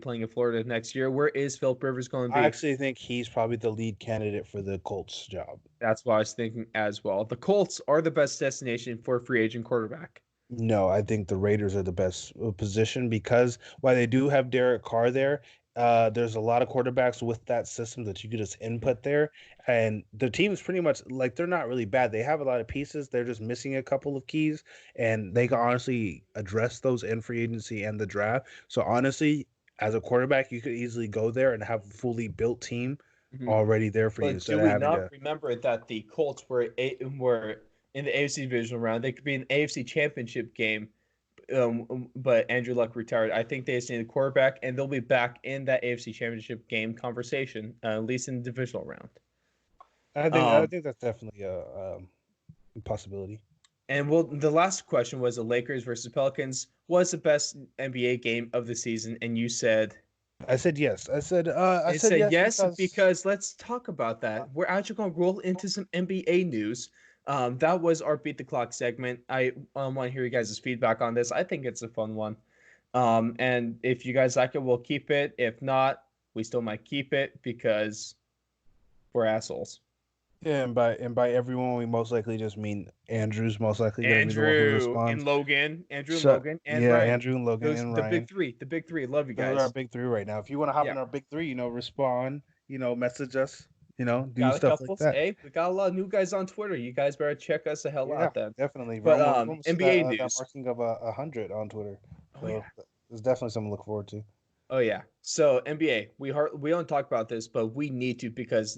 playing in Florida next year. Where is Philip Rivers going to I be? actually think he's probably the lead candidate for the Colts job. That's what I was thinking as well. The Colts are the best destination for a free agent quarterback. No, I think the Raiders are the best position because while they do have Derek Carr there, there's a lot of quarterbacks with that system that you could just input there, and the team's pretty much like they're not really bad. They have a lot of pieces. They're just missing a couple of keys, and they can honestly address those in free agency and the draft. So honestly, as a quarterback, you could easily go there and have a fully built team Mhm. already there for you But instead do of we having not to. remember that the Colts were in the AFC divisional round? They could be an AFC championship game, but Andrew Luck retired. I think they just need a quarterback, and they'll be back in that AFC championship game conversation, at least in the divisional round. I Um, think that's definitely a possibility. and the last question was the Lakers versus Pelicans was the best NBA game of the season, and you said I said yes. I it said said yes yes because because let's talk about that. We're actually going to roll into some NBA news. That was our beat the clock segment. I want to hear you guys' feedback on this. I think it's a fun one. And if you guys like it, we'll keep it. If not, we still might keep it because we're assholes. yeah, and by everyone we most likely just mean Andrew's most likely gonna be the one who And responds. Logan, Andrew and Shut Logan, and yeah, Ryan. Andrew and Logan Those and the big Ryan. three. The big three. Love you Those are our guys. big three right now. If you want to hop Yeah. in our big three, respond, message us, do Got a stuff like couple. that. Hey, we got a lot of new guys on Twitter. You guys better check us the hell Yeah, out then. definitely. But We're almost to NBA that news. marking of 100 on Twitter, Oh so yeah. there's definitely something to look forward to. Oh yeah. So NBA, we don't talk about this, but we need to because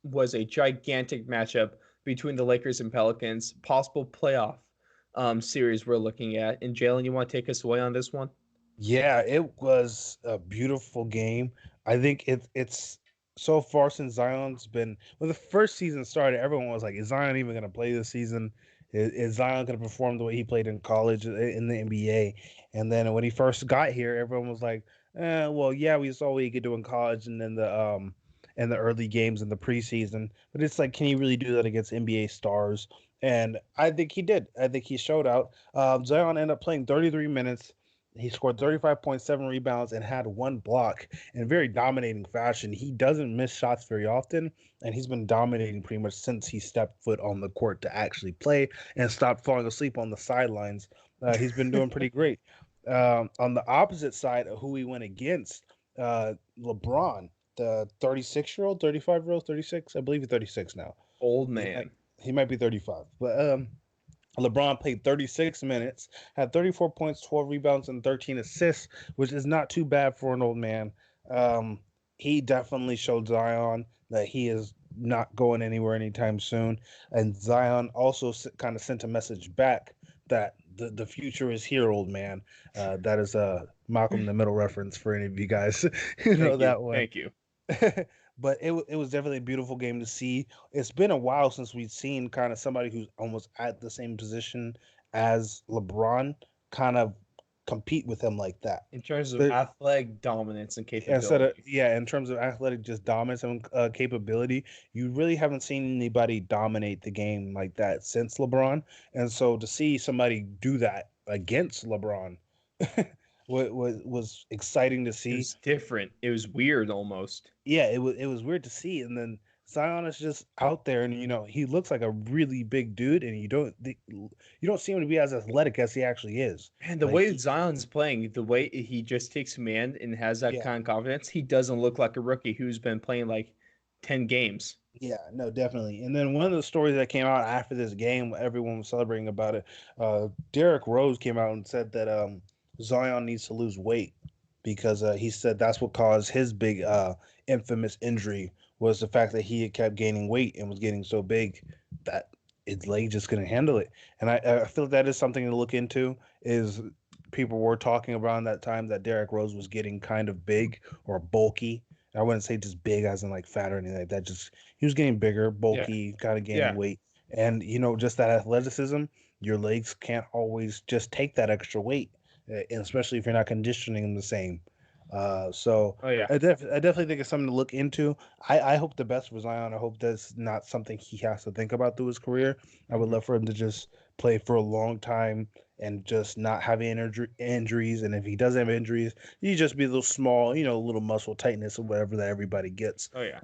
was a gigantic matchup between the Lakers and Pelicans, possible playoff series we're looking at. And Jalen, you want to take us away on this one? Yeah, it was a beautiful game. I think it's so far since Zion's been when the first season started, everyone was like, "Is Zion even going to play this season? Is Zion going to perform the way he played in college in the NBA?" And then when he first got here, everyone was like, well, yeah, we saw what he could do in college and then the early games in the preseason, but it's like, can he really do that against NBA stars?" And I think he did. I think he showed out. Zion ended up playing 33 minutes. He scored 35.7 rebounds and had one block in very dominating fashion. He doesn't miss shots very often, and he's been dominating pretty much since he stepped foot on the court to actually play and stopped falling asleep on the sidelines. He's been doing pretty great. On the opposite side of who he went against, LeBron, the 36-year-old, 35-year-old, 36, I believe he's 36 now. Old He might, man. he might be 35, but LeBron played 36 minutes, had 34 points, 12 rebounds, and 13 assists, which is not too bad for an old man. Um, he definitely showed Zion that he is not going anywhere anytime soon. And Zion also kind of sent a message back that the future is here, old man. That is a Malcolm in the Middle reference for any of you guys who know Thank you. that one. Thank you. But it was definitely a beautiful game to see. It's been a while since we've seen kind of somebody who's almost at the same position as LeBron kind of compete with him like that. In terms of There, athletic dominance and instead of capability. yeah, in terms of athletic just dominance and capability, you really haven't seen anybody dominate the game like that since LeBron. And so to see somebody do that against LeBron was exciting to It see. was different. It was weird almost. Yeah, it was weird to see. And then Zion is just out there, and he looks like a really big dude, and you don't see him to be as athletic as he actually is. And the Like way Zion's playing, the way he just takes command and has that yeah, kind of confidence, he doesn't look like a rookie who's been playing like 10 games. yeah, no, definitely. And then one of the stories that came out after this game, everyone was celebrating about it. Derrick Rose came out and said that Zion needs to lose weight because he said that's what caused his big infamous injury was the fact that he had kept gaining weight and was getting so big that his leg just couldn't handle it. And I feel that is something to look into. Is people were talking around that time that Derrick Rose was getting kind of big or bulky. I wouldn't say just big as in like fat or anything like that. Just he was getting bigger, Yeah. bulky, kind of gaining Yeah. weight. And just that athleticism, your legs can't always just take that extra weight, and especially if you're not conditioning them the same. So Oh yeah. I definitely think it's something to look into. I hope the best for Zion. I hope that's not something he has to think about through his career. I would Mhm. love for him to just play for a long time and just not have injuries. And if he does have injuries, you just be a little small, little muscle tightness or whatever that everybody gets. Oh yeah.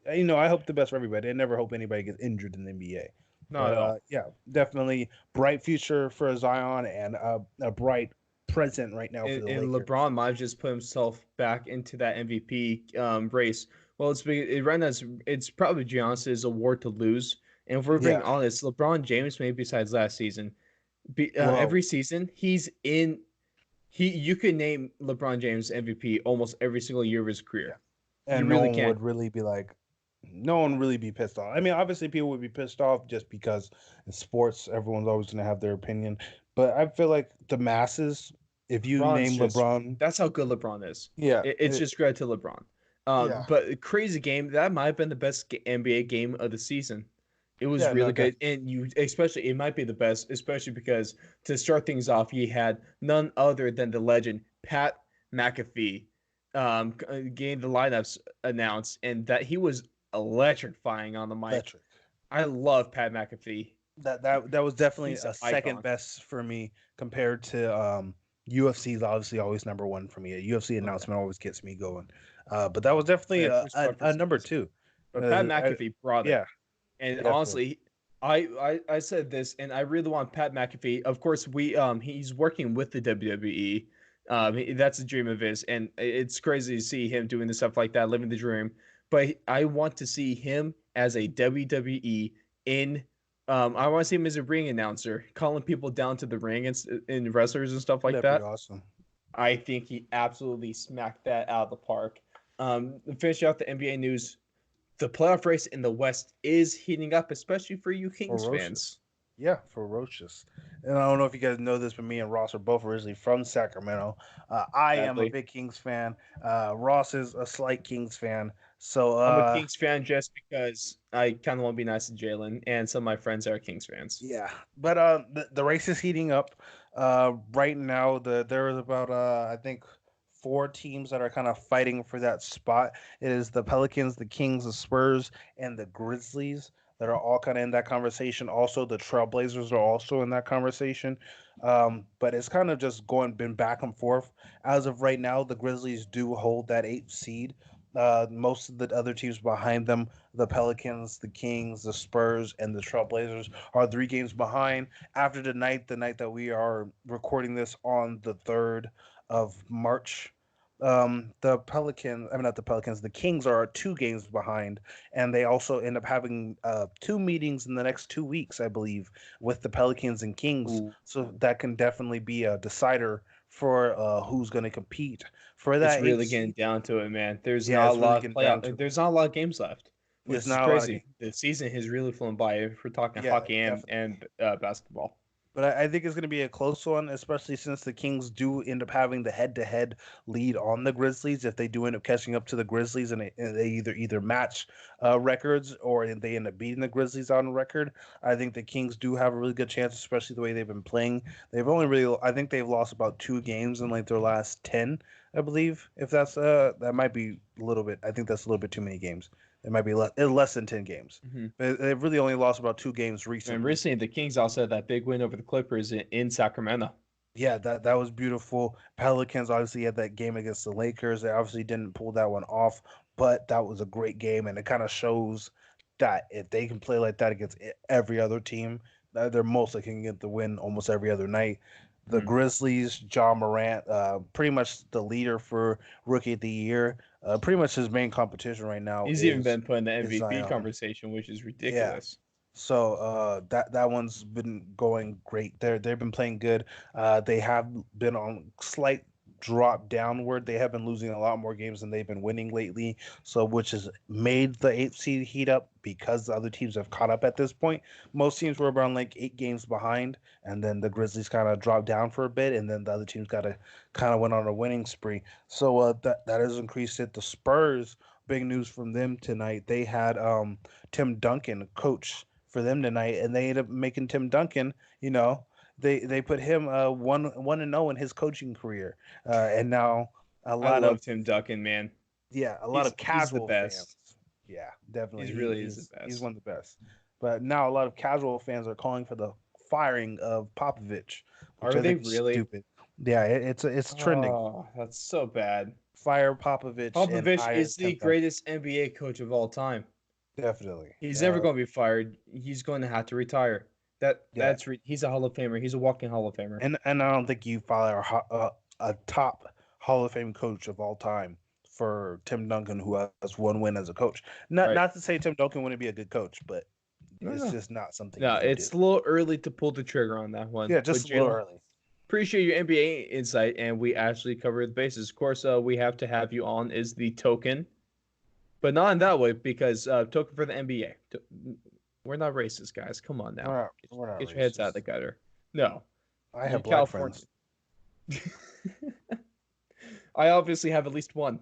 I hope the best for everybody. I never hope anybody gets injured in the NBA. Not But at all. yeah, definitely bright future for Zion and a bright present right now for the And Lakers. LeBron might have just put himself back into that MVP race. Well, right now it's probably Giannis's award to lose. And if we're being Yeah. honest, LeBron James, maybe besides last season, Well, every season he's in. You could name LeBron James MVP almost every single year of his yeah. career. You And no really one can. would really be like, no one really be pissed off. I mean, obviously people would be pissed off just because in sports, everyone's always going to have their opinion. But I feel like the masses, if you LeBron's name just LeBron, that's how good LeBron is. yeah, It's just credit to LeBron. yeah, But crazy game that might have been the best NBA game of the season. It was yeah, no, really good, definitely. and you especially it might be the best, especially because to start things off, you had none other than the legend Pat McAfee, getting the lineups announced, and that he was electrifying on the mic. Electric. I love Pat McAfee. That was definitely He's an a second icon. best for me compared to UFC is obviously always number one for me. A UFC Oh yeah, announcement always gets me going. But that was definitely my a, first a, a number preferences. two. But Pat I, McAfee brought it. yeah, And definitely. honestly, I said this, and I really want Pat McAfee. Of course, he's working with the WWE. That's a dream of his, and it's crazy to see him doing the stuff like that, living the dream. But I want to see him as a WWE in. I want to see him as a ring announcer, calling people down to the ring and in wrestlers and stuff like That'd be that. awesome. I think he absolutely smacked that out of the park. Finish out the NBA news, the playoff race in the West is heating up, especially for you Kings Ferocious. fans. Yeah, ferocious. And I don't know if you guys know this, but me and Ross are both originally from Sacramento. I am a Sadly, big Kings fan. Ross is a slight Kings fan. So, I'm a Kings fan just because I kind of want to be nice to Jalen, and some of my friends are Kings fans. yeah. But the race is heating up. Right now, there is about I think four teams that are kind of fighting for that spot. It is the Pelicans, the Kings, the Spurs, and the Grizzlies that are all kind of in that conversation. Also, the Trailblazers are also in that conversation. But it's kind of just been back and forth. As of right now, the Grizzlies do hold that eighth seed. Most of the other teams behind them, the Pelicans, the Kings, the Spurs, and the Trailblazers, are 3 games behind. After the night that we are recording this on the 3rd of March, the Pelicans, I mean, not the Pelicans, the Kings are 2 games behind, and they also end up having 2 meetings in the next 2 weeks, I believe, with the Pelicans and Kings. Ooh. So that can definitely be a decider for who's going to compete for It's that eighth really getting seed. down to it, man. There's Yeah, not a it's really lot of getting down to playoff. it. There's not a lot of games left, which There's is not a lot of crazy. games. The season has really flown by if we're talking Yeah, hockey and definitely. basketball. But I think it's going to be a close one, especially since the Kings do end up having the head-to-head lead on the Grizzlies. If they do end up catching up to the Grizzlies, and they either match records or they end up beating the Grizzlies on record, I think the Kings do have a really good chance, especially the way they've been playing. They've only really, I think they've lost about 2 games in like their last 10, I believe. If that's that might be a little bit. I think that's a little bit too many games. It might be less than 10 games. Mm-hmm. They've really only lost about 2 games And recently. recently, the Kings also had that big win over the Clippers in Sacramento. Yeah, that was beautiful. Pelicans obviously had that game against the Lakers. They obviously didn't pull that one off, but that was a great game, and it kind of shows that if they can play like that against every other team, they're most likely can get the win almost every other night. The Mm-hmm. Grizzlies, John Morant, pretty much the leader for Rookie of the Year. Pretty much his main competition right now He's even been put in the is MVP Zion. conversation, which is Yeah, ridiculous. so that one's been going great. They've been playing good. They have been on slight drop downward. They have been losing a lot more games than they've been winning lately. So which has made the eighth seed heat up because the other teams have caught up at this point. Most teams were around like 8 games behind, and then the Grizzlies kind of dropped down for a bit, and then the other teams got to kind of went on a winning spree. So that has increased it. The Spurs, big news from them tonight. They had Tim Duncan coach for them tonight, and they ended up making Tim Duncan. You know, they put him 1-0 in his coaching career, and now a I lot of love Tim Duncan, man. a lot of He's the casual fans. best. Yeah, definitely, He's really is the he's best. one of the best. But now a lot of casual fans are calling for the firing of Popovich, which Are I they think is really? stupid. Yeah, it's trending. Oh, that's so bad. Fire Popovich and Popovich hire is the Tim Duncan. greatest NBA coach of all time. Definitely. He's never going to be fired. He's going to have to retire. Yeah, He's a Hall of Famer. He's a walking Hall of Famer. and I don't think you fire a top Hall of Fame coach of all time for Tim Duncan, who has one win as a coach. Not Right? not to say Tim Duncan wouldn't be a good coach, but No, it's no, just not something no. you would do. It's a little early to pull the trigger on that one. Yeah, But just a little Jalen, early. appreciate your NBA insight, and we actually covered the bases. Of course, we have to have you on as the token, but not in that way because token for the NBA. We're not racist, guys. Come on now, We're not get your heads out of racist. the gutter. No, I you have black California. friends. I obviously have at least one,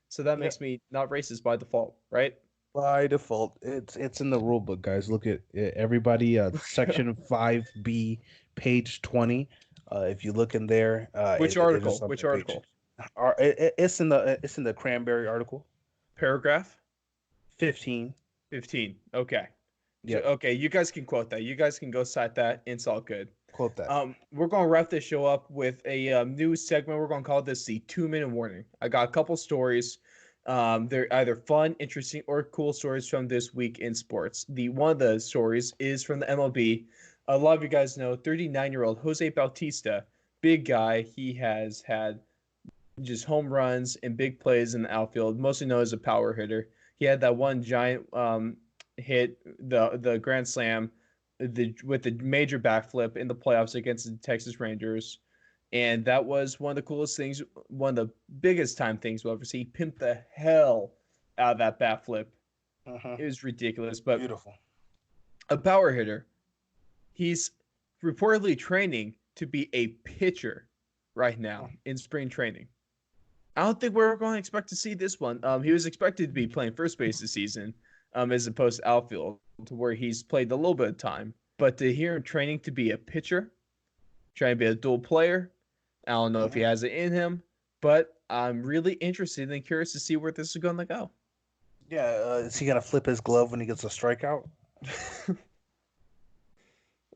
so that Yeah, makes me not racist by default, right? by default, it's in the rule book, guys. Look at it, everybody. Section 5B, page 20. If you look in there, Which it is article? on Which that page. article? It's in the cranberry article. Paragraph 15. 15. Okay. So, Yep. okay, you guys can quote that. You guys can go cite that. It's all good. Quote that. We're gonna wrap this show up with a new segment. We're gonna call this the 2 minute warning. I got a couple stories. They're either fun, interesting, or cool stories from this week in sports. The one of the stories is from the MLB. A lot of you guys know 39-year-old Jose Bautista, big guy. He has had just home runs and big plays in the outfield, mostly known as a power hitter. He had that one giant hit, the grand slam, with the major backflip in the playoffs against the Texas Rangers, and that was one of the coolest things, one of the biggest time things we'll ever see. He pimped the hell out of that backflip. Uh-huh. It was ridiculous, but Beautiful. a power hitter. He's reportedly training to be a pitcher right now in spring training. I don't think we're going to expect to see this one. He was expected to be playing first base this season, as opposed to outfield, to where he's played a little bit of time. But to hear him training to be a pitcher, trying to be a dual player, I don't know if he Uh-huh. has it in him, but I'm really interested and curious to see where this is going to go. Yeah, is he gonna flip his glove when he gets a strikeout?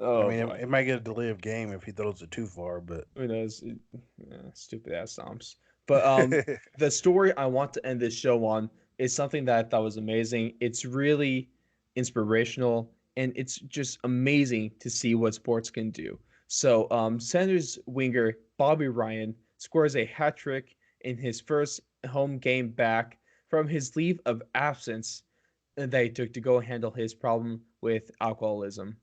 I Oh mean, boy, it might get a delay of game if he throws it too far, but who knows? Stupid ass Psalms. But the story I want to end this show on is something that I thought was amazing. It's really inspirational, and it's just amazing to see what sports can do. So, Senators winger Bobby Ryan scores a hat trick in his first home game back from his leave of absence that he took to go handle his problem with alcoholism.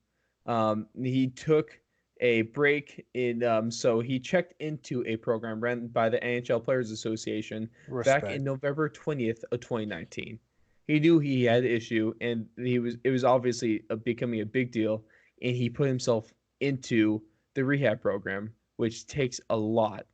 He took a break in so he checked into a program run by the NHL Players Association back in Respect. November 20th of 2019. He knew he had an issue and it was obviously becoming a big deal, and he put himself into the rehab program, which takes a lot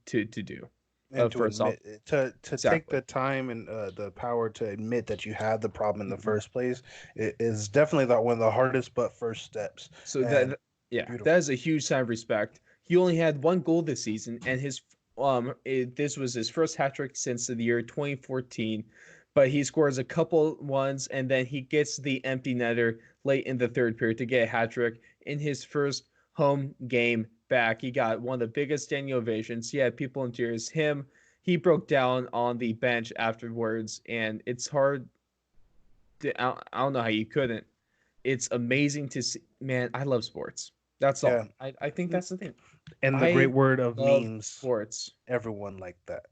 to do. And to First off, admit to take exactly. the time and the power to admit that you had the problem in the Mhm. first place is definitely one of the hardest but first steps. So And yeah, that beautiful. is a huge sign of respect. He only had one goal this season, and this was his first hat trick since the year 2014. But he scores a couple ones, and then he gets the empty netter late in the third period to get a hat trick in his first home game back. He got one of the biggest standing ovations. He had people in tears. He broke down on the bench afterwards, and it's hard I don't know how you couldn't. It's amazing to see. Man, I love sports. That's Yeah. all. I think that's the thing. And the great I word of love memes, sports. everyone like that.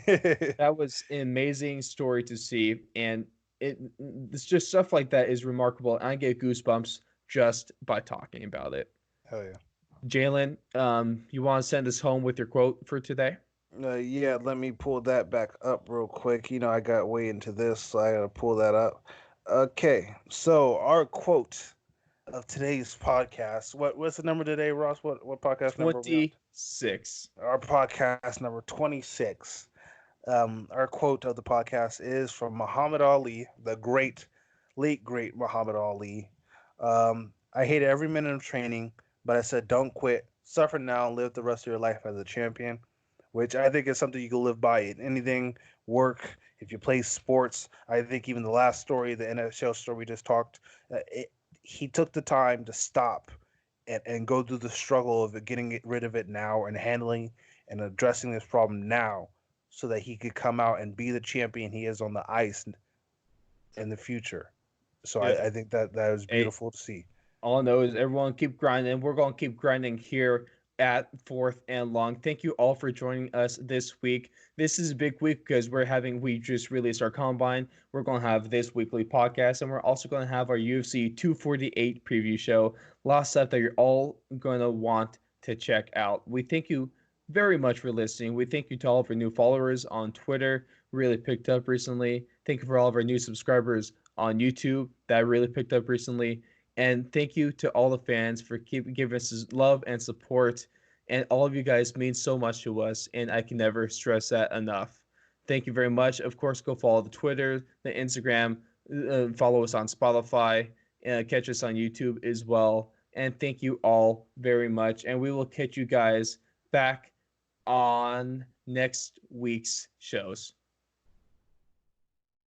That was an amazing story to see, and it's just stuff like that is remarkable. I get goosebumps just by talking about it. Hell yeah. Jalen, you want to send us home with your quote for today? Yeah, let me pull that back up real quick. You know, I got way into this, so I gotta pull that up. Okay, so our quote of today's podcast. What's the number today, Ross? What podcast number are we on? 26. Our podcast number 26. Our quote of the podcast is from Muhammad Ali, the great, late great Muhammad Ali. I hated every minute of training, but I said don't quit. Suffer now and live the rest of your life as a champion, which I think is something you can live by in anything, work, if you play sports. I think even the last story, the NHL story we just talked, he took the time to stop and go through the struggle of getting rid of it now and handling and addressing this problem now so that he could come out and be the champion he is on the ice in the future. So Yeah. I think that was Hey, beautiful to see. all I know is everyone keep grinding. We're going to keep grinding here at Fourth and Long. Thank you all for joining us this week. This is a big week because we just released our combine. We're going to have this weekly podcast, and we're also going to have our UFC 248 preview show. A lot of stuff that you're all going to want to check out. We thank you very much for listening. We thank you to all of our new followers on Twitter. Really picked up recently. Thank you for all of our new subscribers on YouTube that really picked up recently. And thank you to all the fans for keep giving us love and support. And all of you guys mean so much to us, and I can never stress that enough. Thank you very much. Of course, go follow the Twitter, the Instagram, follow us on Spotify, and catch us on YouTube as well. And thank you all very much. And we will catch you guys back on next week's shows.